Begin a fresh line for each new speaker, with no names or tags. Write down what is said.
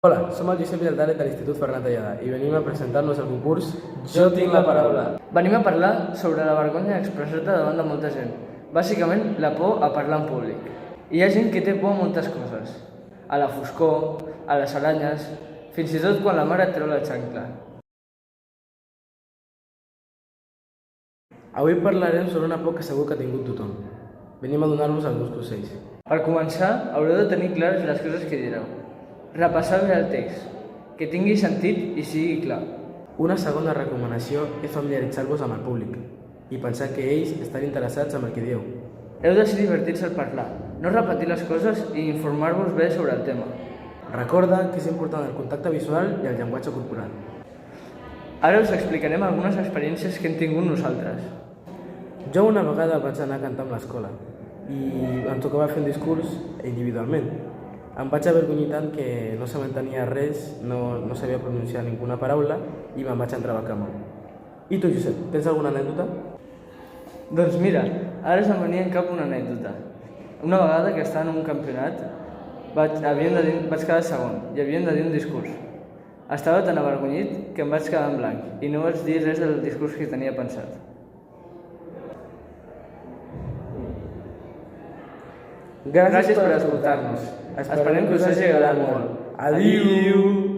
Hola, som el Josep Vilaldares de l'Institut Ferran Tallada i venim a presentar-nos al concurs Jo tinc la paraula.
Venim a parlar sobre la vergonya d'expressar-te davant de molta gent. Bàsicament, la por a parlar en públic. Hi ha gent que té por a moltes coses. A la foscor, a les aranyes, fins i tot quan la mare et treu la xancla.
Avui parlarem sobre una por que segur que ha tingut tothom. Venim a donar-vos alguns consells.
Per començar, haureu de tenir clares les coses que direu. Repassar bé el text, que tingui sentit i sigui clar.
Una segona recomanació és familiaritzar-vos amb el públic i pensar que ells estan interessats en el que dieu.
Heu de ser divertits al parlar, no repetir les coses i informar-vos bé sobre el tema.
Recorda que és important el contacte visual i el llenguatge corporal.
Ara us explicarem algunes experiències que hem tingut nosaltres.
Jo una vegada vaig anar a cantar amb l'escola i em tocava fer un discurs individualment. Em vaig avergonyir tant que no se m'entenia res, no sabia pronunciar ninguna paraula i me'n vaig entrebacar molt. I tu, Josep, tens alguna anècdota?
Doncs mira, ara se'm venia en cap una anècdota. Una vegada que estava en un campionat vaig quedar segon i havíem de dir un discurs. Estava tan avergonyit que em vaig quedar en blanc i no vaig dir res del discurs que tenia pensat. Gràcies per escoltar-nos. Esperem que us hagi agradat molt.
Adiu!